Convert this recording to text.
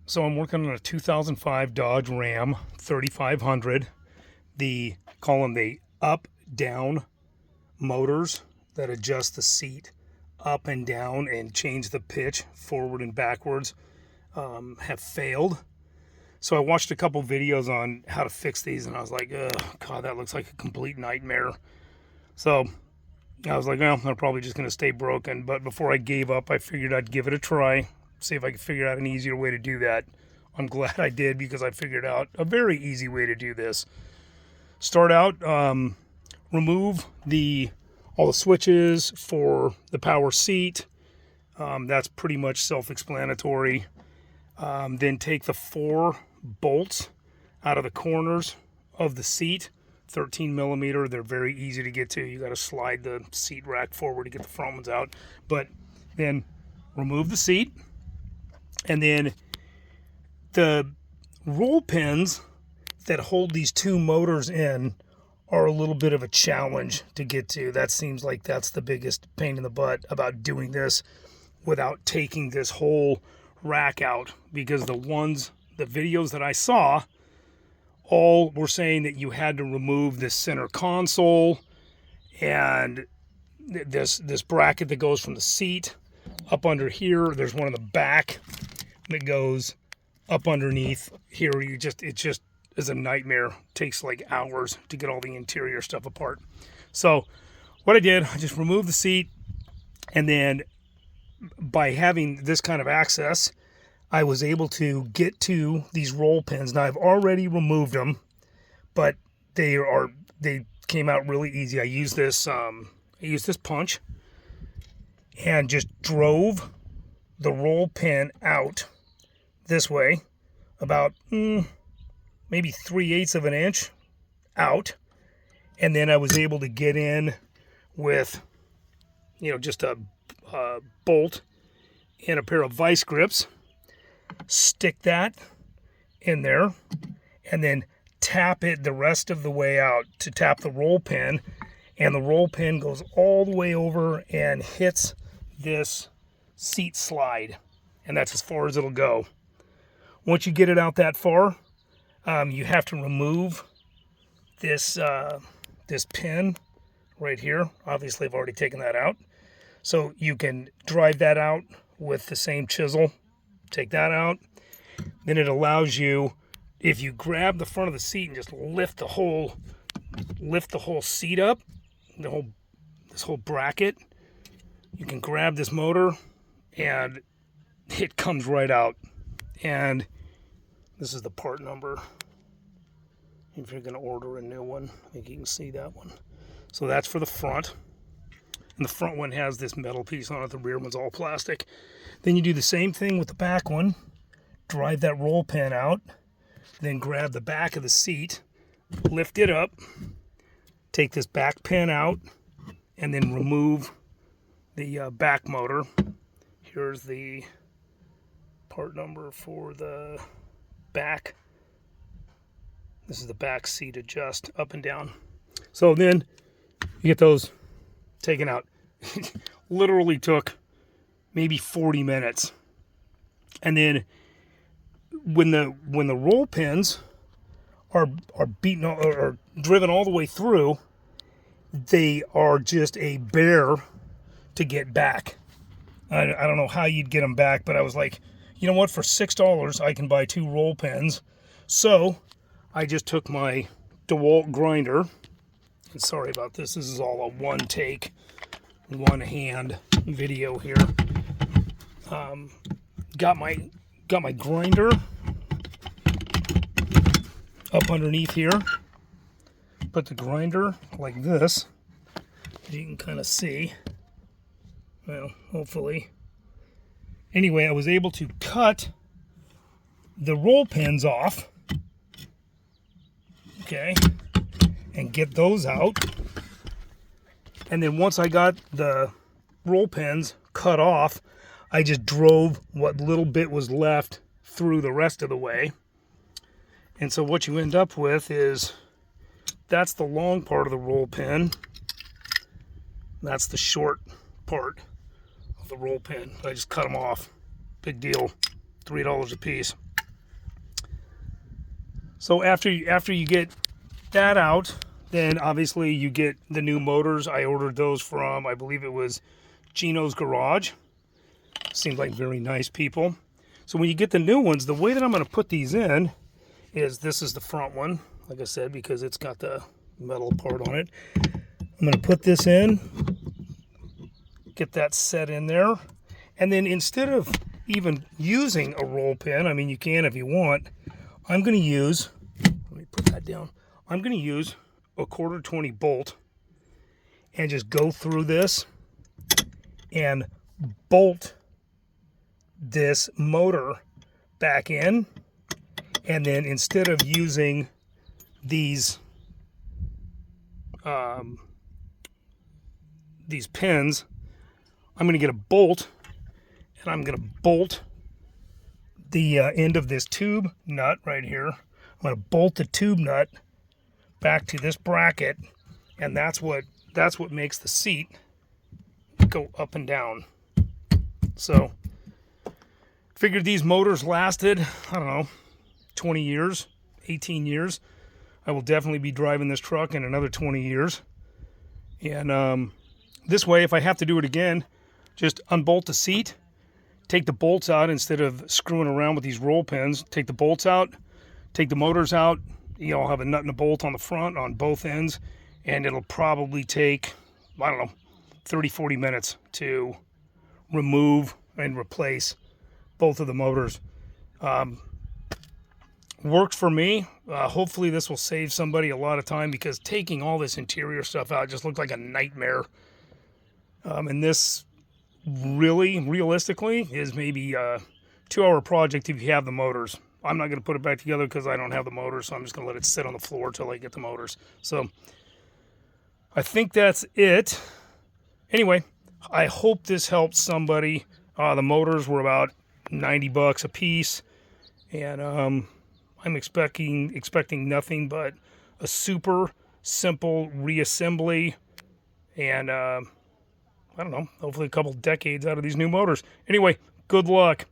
So I'm working on a 2005 Dodge Ram 3500. Call them the up-down motors that adjust the seat up and down and change the pitch forward and backwards have failed. So I watched a couple videos on how to fix these, and I was like, oh, God, that looks like a complete nightmare. So I was like, well, they're probably just going to stay broken. But before I gave up, I figured I'd give it a try, see if I could figure out an easier way to do that. I'm glad I did, because I figured out a very easy way to do this. Start out, remove all the switches for the power seat. That's pretty much self-explanatory. Then take the 4 bolts out of the corners of the seat, 13 millimeter. They're very easy to get to. You got to slide the seat rack forward to get the front ones out. But then remove the seat, and then the roll pins that hold these 2 motors in are a little bit of a challenge to get to. That seems like that's the biggest pain in the butt about doing this without taking this whole rack out, because the videos that I saw all were saying that you had to remove this center console and this bracket that goes from the seat up under here. There's one in the back that goes up underneath here. It just is a nightmare. It takes like hours to get all the interior stuff apart. So what I did, I just removed the seat, and then by having this kind of access, I was able to get to these roll pins. Now I've already removed them, but they came out really easy. I used this punch and just drove the roll pin out this way, about maybe 3/8 of an inch out, and then I was able to get in with just a bolt and a pair of vice grips, stick that in there, and then tap it the rest of the way out to tap the roll pin, and the roll pin goes all the way over and hits this seat slide, and that's as far as it'll go. Once you get it out that far, you have to remove this pin right here. Obviously, I've already taken that out. So you can drive that out with the same chisel. Take that out. Then it allows you, if you grab the front of the seat and just lift the whole seat up, this whole bracket, you can grab this motor and it comes right out. And this is the part number if you're going to order a new one. I think you can see that one. So that's for the front. And the front one has this metal piece on it. The rear one's all plastic. Then you do the same thing with the back one. Drive that roll pin out. Then grab the back of the seat. Lift it up. Take this back pin out. And then remove the back motor. Here's the part number for the back. This is the back seat adjust up and down. So then you get those taken out. Literally took maybe 40 minutes. And then when the roll pins are beaten or driven all the way through, they are just a bear to get back. I don't know how you'd get them back, but I was like, you know what, for $6 I can buy 2 roll pins. So I just took my DeWalt grinder, and sorry about this, this is all a one take, one hand video here. Got my grinder up underneath here. Put the grinder like this, as you can kind of see. Well, hopefully. Anyway, I was able to cut the roll pins off. Okay. And get those out. And then once I got the roll pins cut off, I just drove what little bit was left through the rest of the way. And so what you end up with is, that's the long part of the roll pin. That's the short part of the roll pin. I just cut them off. Big deal. $3 a piece. So after you get that out, then obviously you get the new motors. I ordered those from, I believe it was Gino's Garage. Seems like very nice people. So when you get the new ones, the way that I'm going to put these in is, this is the front one, like I said, because it's got the metal part on it. I'm going to put this in, get that set in there, and then instead of even using a roll pin, I mean, you can if you want, I'm going to use, let me put that down, I'm going to use a 1/4-20 bolt and just go through this and bolt this motor back in. And then instead of using these pins, I'm going to get a bolt, and I'm going to bolt the end of this tube nut right here. I'm going to bolt the tube nut back to this bracket, and that's what makes the seat go up and down. So figured these motors lasted, I don't know, 20 years, 18 years. I will definitely be driving this truck in another 20 years. And this way, if I have to do it again, just unbolt the seat, take the bolts out instead of screwing around with these roll pins. Take the bolts out, take the motors out. You know, I'll have a nut and a bolt on the front on both ends, and it'll probably take, I don't know, 30-40 minutes to remove and replace both of the motors. Works for me. Hopefully this will save somebody a lot of time, because taking all this interior stuff out just looked like a nightmare. And this really, realistically, is maybe a 2-hour project if you have the motors. I'm not going to put it back together because I don't have the motors, so I'm just going to let it sit on the floor till I get the motors. So I think that's it. Anyway, I hope this helped somebody. The motors were about $90 a piece, and I'm expecting nothing but a super simple reassembly, and I don't know, hopefully a couple decades out of these new motors. Anyway, good luck.